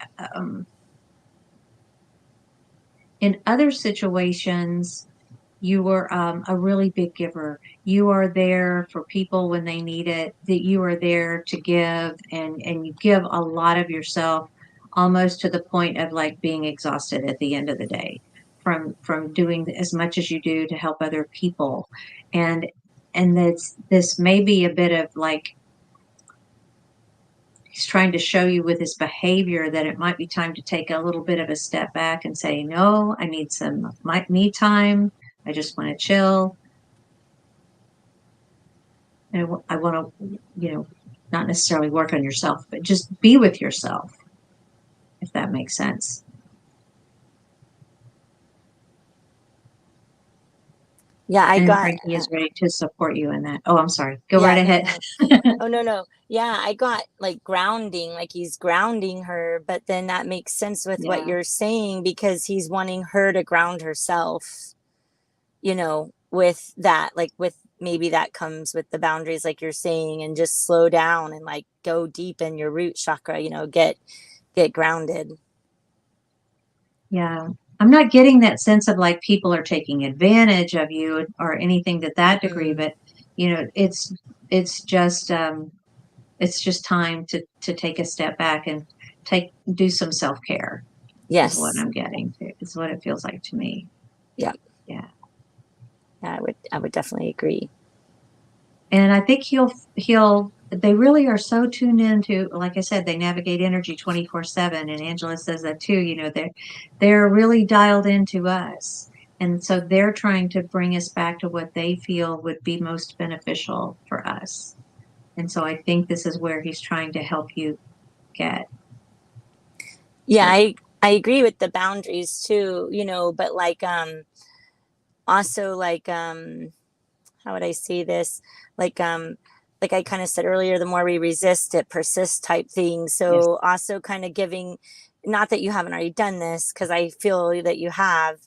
in other situations you were a really big giver. You are there for people when they need it, that you are there to give, and you give a lot of yourself, almost to the point of like being exhausted at the end of the day. from doing as much as you do to help other people. And that's this may be a bit of like he's trying to show you with his behavior that it might be time to take a little bit of a step back and say, no, I need some me time. I just want to chill. And I want to, not necessarily work on yourself, but just be with yourself, if that makes sense. Yeah, I And got Frankie is ready to support you in that. Oh, I'm sorry. Go yeah, right no, ahead. no. Oh, no, no. Yeah, I got like grounding, like he's grounding her, but then that makes sense with what Yeah. you're saying because he's wanting her to ground herself, with that, like with maybe that comes with the boundaries, like you're saying, and just slow down and like go deep in your root chakra, get grounded. Yeah. I'm not getting that sense of like people are taking advantage of you or anything to that degree, Mm-mm. but it's just it's just time to take a step back and do some self-care is what Yes. I'm getting to. It's what it feels like to me. Yeah. Yeah. Yeah, I would definitely agree. And I think they really are so tuned into, like I said, they navigate energy 24/7. And Angela says that too, they're really dialed into us. And so they're trying to bring us back to what they feel would be most beneficial for us. And so I think this is where he's trying to help you get. Yeah, So I agree with the boundaries too, but like also like how would I say this? Like like I kind of said earlier, the more we resist it persists type thing. yes, So also kind of giving, not that you haven't already done this because I feel that you have,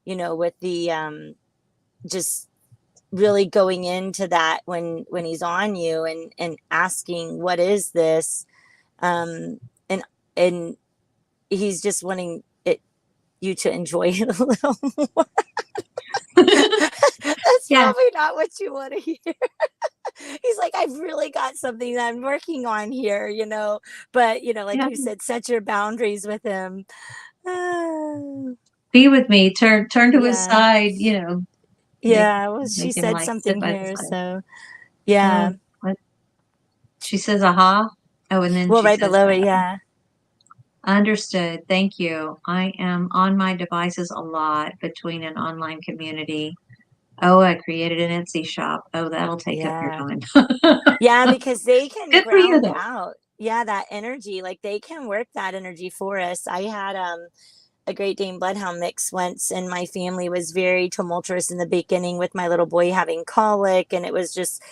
with the just really going into that when he's on you and asking what is this, and and he's just wanting you to enjoy it a little more. That's yeah, probably not what you want to hear. He's like, I've really got something that I'm working on here, but like yeah. you said, set your boundaries with him. Ah, Be with me. Turn to his yeah. side. Make Yeah, well, she make him said like sit something by the here, side. so yeah. What she says, aha. Oh, and then Well, she right says, below it, yeah. understood. Thank you. I am on my devices a lot between an online community. Oh, I created an Etsy shop. Oh, that'll take up your Yeah. time. Yeah, because they can Good for you, ground though. out. Yeah, that energy. Like they can work that energy for us. I had a Great Dane Bloodhound mix once, and my family was very tumultuous in the beginning with my little boy having colic, and it was just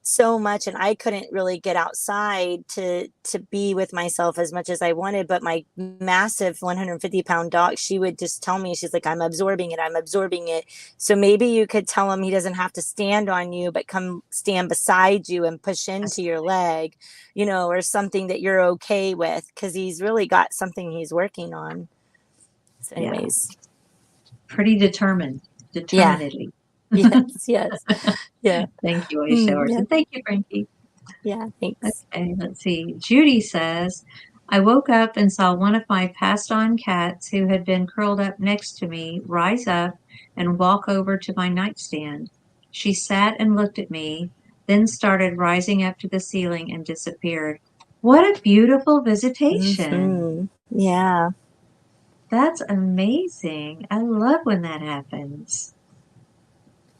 so much, and I couldn't really get outside to be with myself as much as I wanted. But my massive 150-pound dog, she would just tell me, she's like, I'm absorbing it, I'm absorbing it. So maybe you could tell him he doesn't have to stand on you, but come stand beside you and push into your leg, or something that you're okay with, because he's really got something he's working on. So Yeah, anyways, pretty determined, yeah. determinedly. Yes, yes. Yeah. Thank you, Ace Showers. Yeah. And thank you, Frankie. Yeah, thanks. Okay, let's see. Judy says, I woke up and saw one of my passed on cats who had been curled up next to me rise up and walk over to my nightstand. She sat and looked at me, then started rising up to the ceiling and disappeared. What a beautiful visitation. Yeah. That's amazing. I love when that happens.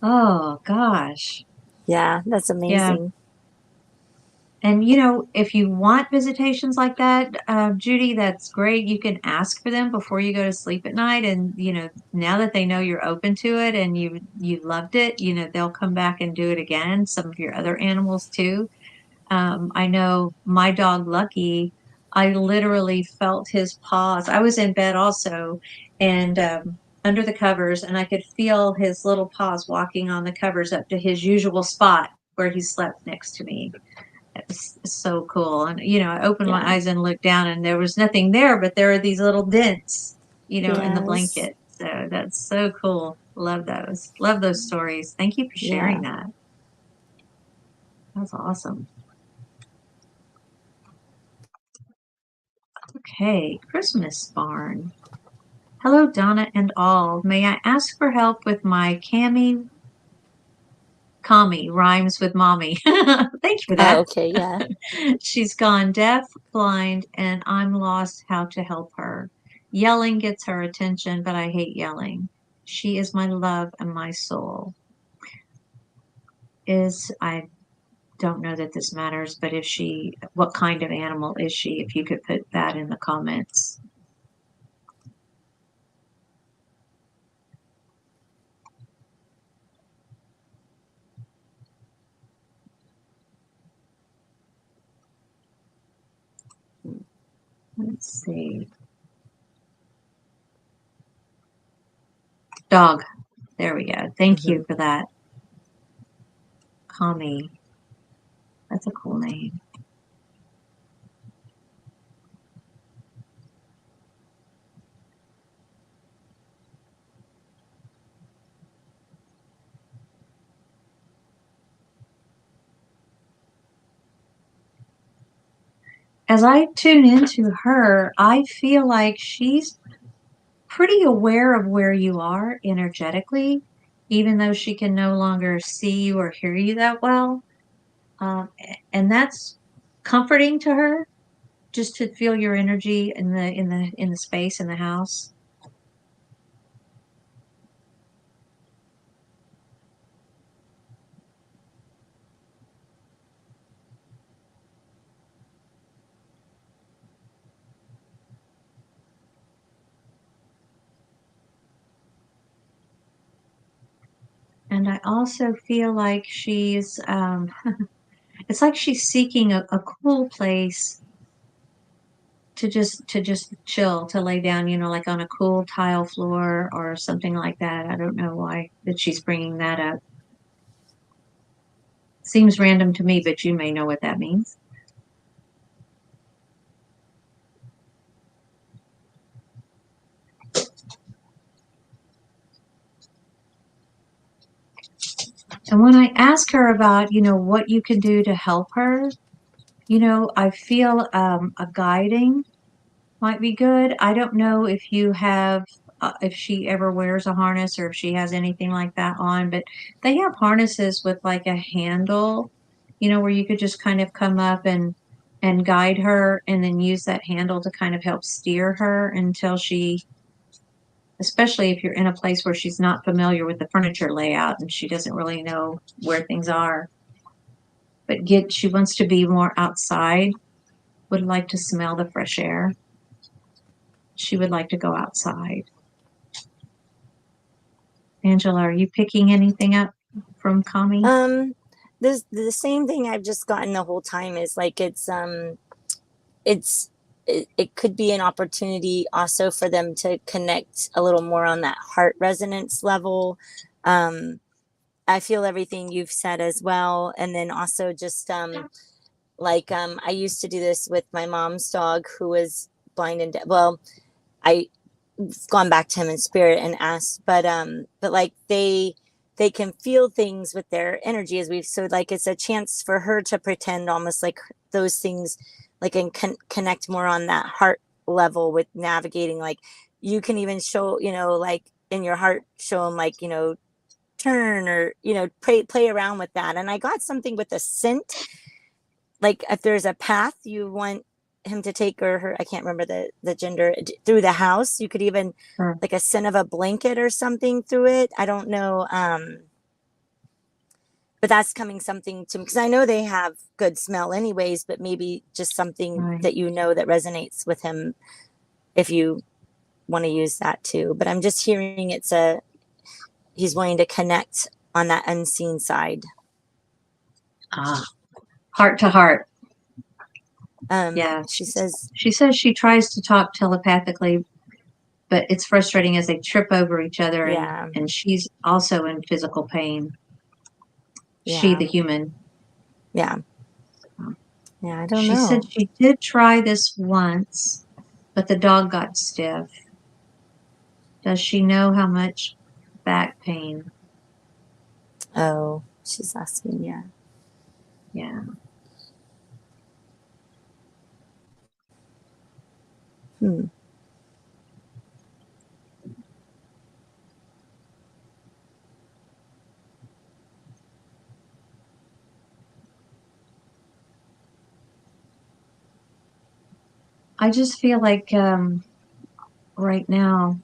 Oh, gosh. Yeah, that's Yeah. amazing. And if you want visitations like that, Judy, that's great. You can ask for them before you go to sleep at night. And now that they know you're open to it and you loved it, they'll come back and do it again. Some of your other animals too. I know my dog Lucky. I literally felt his paws. I was in bed also, and under the covers, and I could feel his little paws walking on the covers up to his usual spot where he slept next to me. It was so cool. And, I opened my Yeah. eyes and looked down and there was nothing there, but there are these little dents, in the Yes. blanket. So that's so cool. Love those. Love those stories. Thank you for sharing Yeah. that. That's awesome. Okay. Christmas barn. Hello, Donna and all. May I ask for help with my Kami rhymes with mommy. Thank you for Oh, that. okay, yeah. She's gone deaf, blind, and I'm lost how to help her. Yelling gets her attention, but I hate yelling. She is my love and my soul. I don't know that this matters, but what kind of animal is she? If you could put that in the comments. Let's see. Dog. There we go. Thank Hmm. you for that. Kami. That's a cool name. As I tune into her, I feel like she's pretty aware of where you are energetically, even though she can no longer see you or hear you that well. Um, and that's comforting to her, just to feel your energy in the space in the house. And I also feel like it's like she's seeking a cool place to just chill, to lay down, like on a cool tile floor or something like that. I don't know why that she's bringing that up. Seems random to me, but you may know what that means. And when I ask her about, what you can do to help her, I feel a guiding might be good. I don't know if she ever wears a harness or if she has anything like that on, but they have harnesses with like a handle, where you could just kind of come up and guide her and then use that handle to kind of help steer her until especially if you're in a place where she's not familiar with the furniture layout and she doesn't really know where things are. But she wants to be more outside, would like to smell the fresh air. She would like to go outside. Angela, are you picking anything up from Kami? Um, the same thing I've just gotten the whole time is like it's it could be an opportunity also for them to connect a little more on that heart resonance level. Um, I feel everything you've said as well, and then also just like I used to do this with my mom's dog who was blind and deaf. Well, I gone back to him in spirit and asked, but like they can feel things with their energy as we've so like it's a chance for her to pretend almost like those things like and connect more on that heart level with navigating like you can even show like in your heart show them like turn or play around with that. And I got something with a scent, like if there's a path you want him to take or her, I can't remember the gender, through the house, you could even Or like a scent of a blanket or something through it. I don't know, but that's coming something to me because I know they have good smell anyways, but maybe just something right. that that resonates with him if you want to use that too. But I'm just hearing he's wanting to connect on that unseen side. Ah, heart to heart. Yeah. She says, She says she tries to talk telepathically, but it's frustrating as they trip over each other yeah, and she's also in physical pain. She, yeah, the human. yeah, yeah. I don't She said know. she did try this once, but the dog got stiff. Does she know how much back pain? Oh, she's asking, yeah. Yeah. Hmm. I just feel like right now,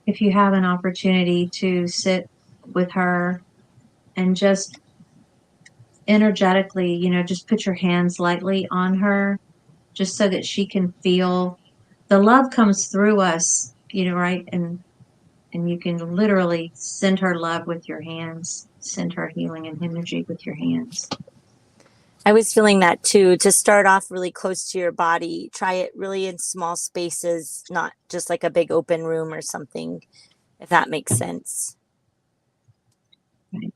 if you have an opportunity to sit with her and just energetically, just put your hands lightly on her, just so that she can feel the love comes through us, right? And you can literally send her love with your hands, send her healing and energy with your hands. I was feeling that too. To start off really close to your body, try it really in small spaces, not just like a big open room or something, if that makes sense. Right.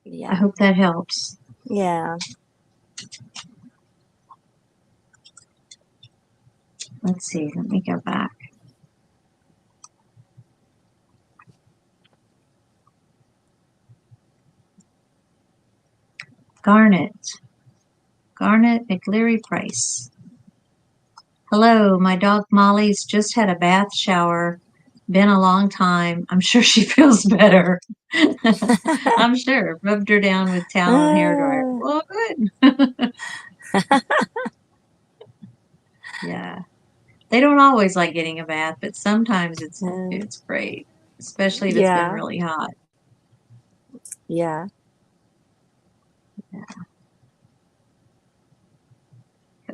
I Yeah. hope that helps. Yeah. Let's see, let me go back. Garnet McLeary Price. Hello, my dog Molly's just had a bath shower. Been a long time. I'm sure she feels better. I'm sure. Rubbed her down with towel and hair dryer. Uh, Well, good. Yeah. They don't always like getting a bath, but sometimes it's great, especially if it's been yeah. really hot. Yeah.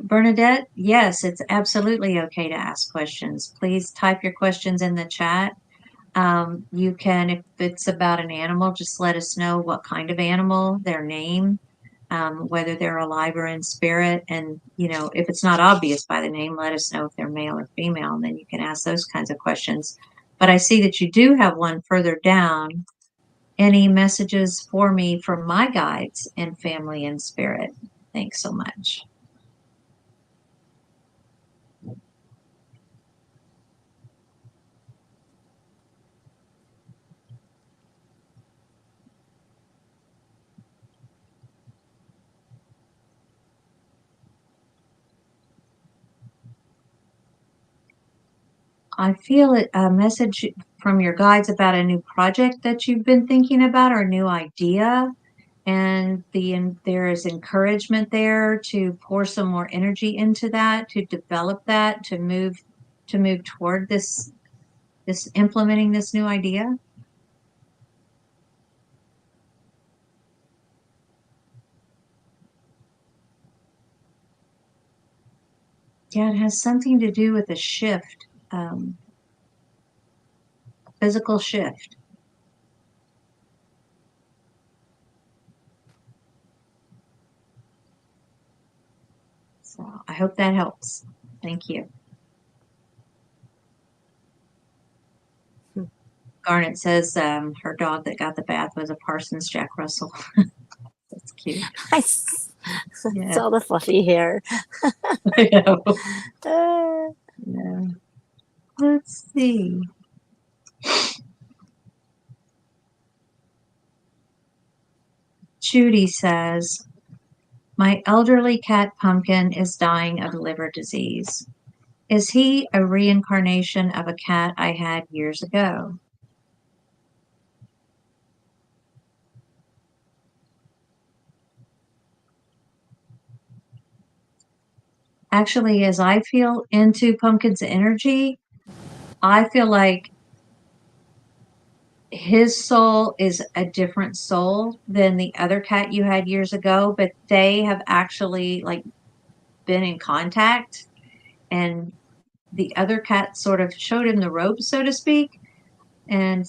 Bernadette, yes, it's absolutely okay to ask questions. Please type your questions in the chat. You can, if it's about an animal, just let us know what kind of animal, their name, whether they're alive or in spirit. And, if it's not obvious by the name, let us know if they're male or female, and then you can ask those kinds of questions. But I see that you do have one further down. Any messages for me from my guides and family and spirit? Thanks so much. I feel a message from your guides about a new project that you've been thinking about or a new idea. And there is encouragement there to pour some more energy into that, to develop that, to move toward this implementing this new idea. Yeah, it has something to do with a shift, physical shift. So I hope that helps. Thank you. Garnet says her dog that got the bath was a Parsons Jack Russell. That's cute. I Yeah. saw the fluffy hair. I know. Uh, Yeah. Let's see. Judy says, my elderly cat Pumpkin is dying of liver disease. Is he a reincarnation of a cat I had years ago? Actually, as I feel into Pumpkin's energy, I feel like his soul is a different soul than the other cat you had years ago, but they have actually like been in contact, and the other cat sort of showed him the ropes, so to speak, and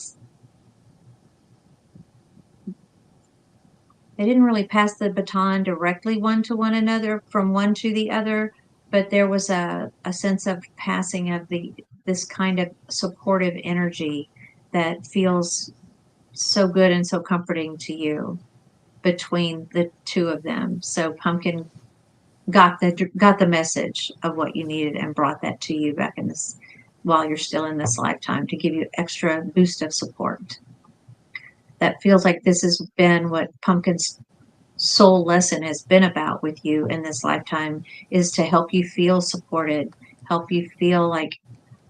they didn't really pass the baton directly one to one another from one to the other, but there was a sense of passing of this kind of supportive energy that feels so good and so comforting to you between the two of them. So Pumpkin got the message of what you needed and brought that to you back in this while you're still in this lifetime to give you extra boost of support. That feels like this has been what Pumpkin's soul lesson has been about with you in this lifetime, is to help you feel supported, help you feel like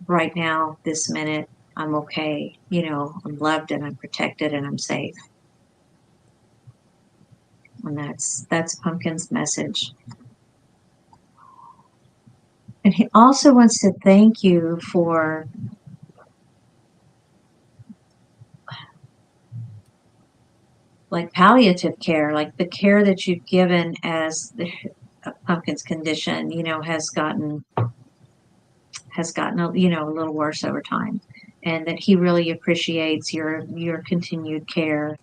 right now, this minute, I'm okay. I'm loved and I'm protected and I'm safe. And that's Pumpkin's message. And he also wants to thank you for like palliative care, like the care that you've given as the Pumpkin's condition, has gotten a little worse over time, and that he really appreciates your continued care.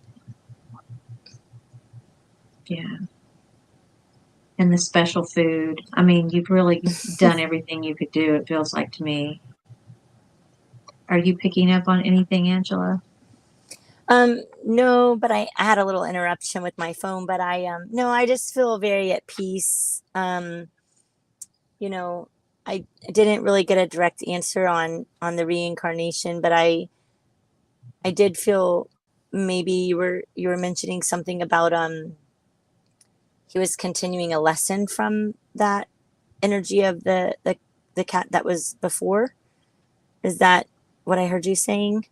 Yeah, and the special food. I mean, you've really done everything you could do. It feels like to me. Are you picking up on anything, Angela? No, but I had a little interruption with my phone, but no, I just feel very at peace. You know, I didn't really get a direct answer on the reincarnation, but I did feel maybe you were mentioning something about he was continuing a lesson from that energy of the cat that was before. Is that what I heard you saying?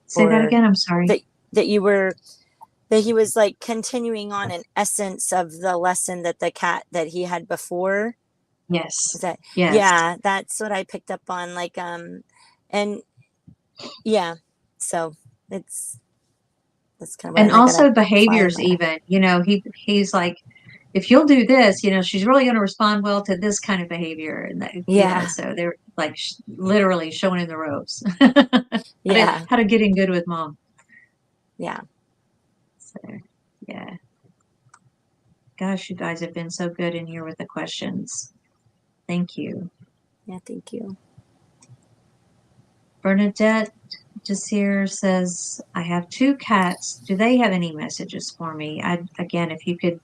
Say that Or again. I'm sorry. that that you were that he was like continuing on an essence of the lesson that the cat that he had before. Is Yes. that, Yes. yeah, that's what I picked up on, like and yeah, so it's that's kind of And what I gotta also apply in behaviors, my life. even, he's like, if you'll do this, she's really going to respond well to this kind of behavior. And that, Yeah, so they're like literally showing him the ropes, yeah, how to get in good with mom. yeah, So, yeah. Gosh, you guys have been so good in here with the questions. Thank you. yeah, thank you. Bernadette Desir says, I have two cats. Do they have any messages for me? Again, if you could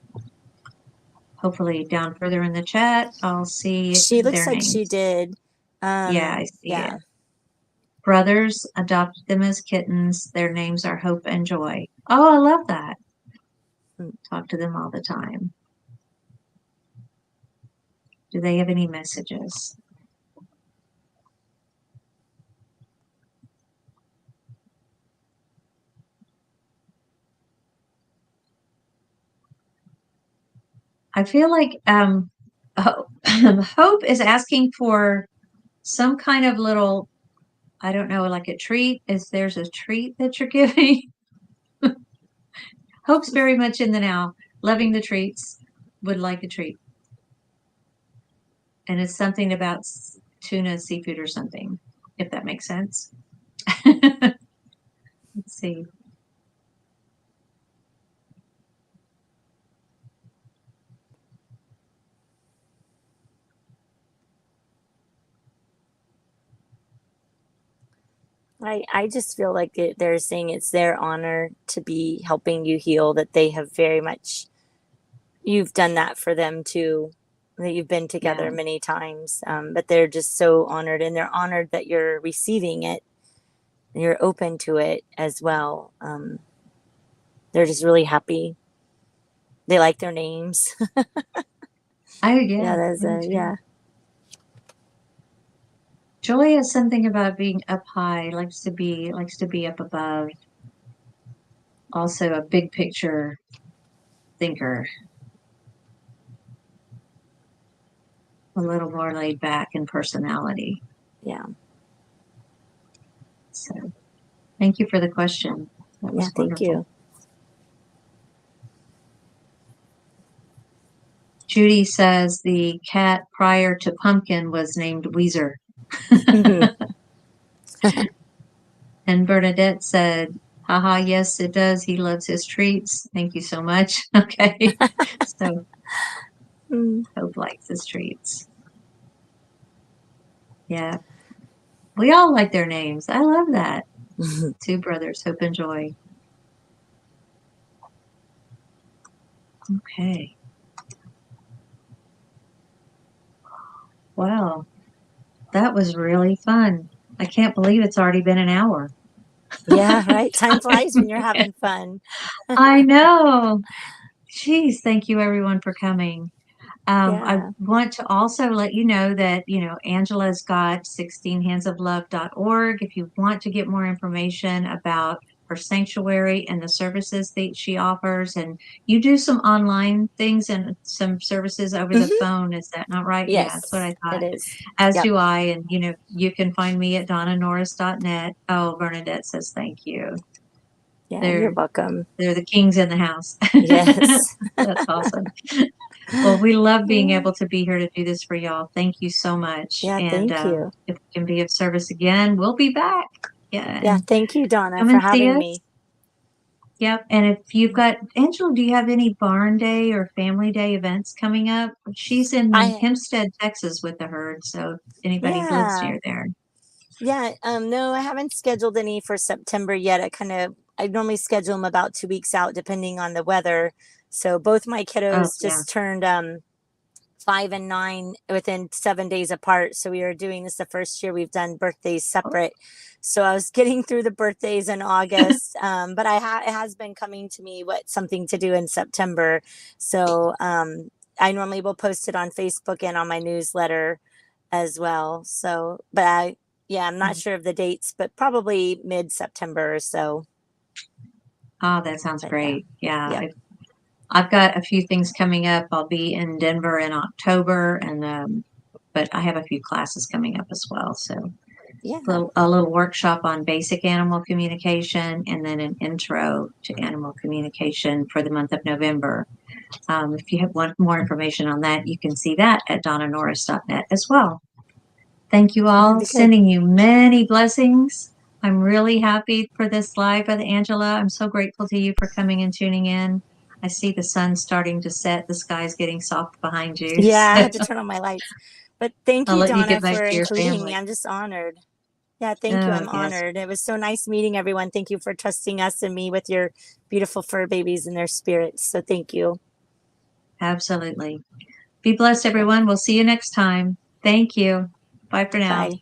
hopefully down further in the chat, I'll see She looks their like she names. did. Yeah, I see it. Yeah. Brothers adopted them as kittens. Their names are Hope and Joy. Oh, I love that. Mm. Talk to them all the time. Do they have any messages? I feel like Hope is asking for some kind of little, I don't know, like a treat. Is there's a treat that you're giving? Hope's very much in the now, loving the treats, would like a treat. And it's something about tuna, seafood, or something, if that makes sense. Let's see. I just feel like they're saying it's their honor to be helping you heal, that they have very much, you've done that for them too, that you've been Yeah. together many times, but they're just so honored, and they're honored that you're receiving it, and you're open to it as well. They're just really happy. They like their names. Yeah, Yeah, there's I do a, too. yeah. Joy has something about being up high, likes to be up above. Also a big picture thinker, a little more laid back in personality. Yeah. So thank you for the question. That Yeah, was thank wonderful. you. Judy says the cat prior to Pumpkin was named Weezer. And Bernadette said, haha, yes, it does. He loves his treats. Thank you so much. Okay. So Mm. Hope likes his treats. Yeah. We all like their names. I love that. Two brothers, Hope and Joy. Okay. Wow. That was really fun. I can't believe it's already been an hour. Yeah, right. Time flies when you're having fun. I know. Geez, thank you everyone for coming. I Yeah. want to also let you know that, Angela's got 16handsoflove.org. If you want to get more information about her sanctuary and the services that she offers. And you do some online things and some services over the Hmm. phone. Is that not right? Yeah, that's what Yes, I it thought. is. As Yep. do I. And, you can find me at donnanorris.net. Oh, Bernadette says thank you. Yeah, you're They're, welcome. they're the kings in the house. Yes. That's awesome. Well, we love being Yeah. able to be here to do this for y'all. Thank you so much. Yeah, And thank you. if we can be of service again, we'll be back. Yeah, Yeah, and thank you, Donna, come for and see having us. me. Yep. And if you've got Angela, do you have any barn day or family day events coming up? She's in I Hempstead, Texas with the herd. So if anybody lives Yeah. near there. Yeah, no, I haven't scheduled any for September yet. I normally schedule them about 2 weeks out, depending on the weather. So both my Oh, kiddos yeah. just turned 5 and 9 within 7 days apart. So we are doing this the first year we've done birthdays separate. So I was getting through the birthdays in August, but it has been coming to me what something to do in September. So I normally will post it on Facebook and on my newsletter as well. So, yeah, I'm not sure of the dates, but probably mid September or so. Oh, that sounds But yeah, great. Yeah. yep, I've got a few things coming up. I'll be in Denver in October, and but I have a few classes coming up as well. So yeah, a little workshop on basic animal communication, and then an intro to animal communication for the month of November. If you want more information on that, you can see that at donnanorris.net as well. Thank you all. that'd be good. Sending you many blessings. I'm really happy for this live with Angela. I'm so grateful to you for coming and tuning in. I see the sun starting to set. The sky's getting soft behind you. Yeah, I So had to turn on my lights. But thank I'll you, let you Donna, get back for to your including me. family. I'm just honored. Yeah, thank you. Oh, I'm yes, honored. It was so nice meeting everyone. Thank you for trusting us and me with your beautiful fur babies and their spirits. So thank you. absolutely. Be blessed, everyone. We'll see you next time. Thank you. Bye for now. Bye.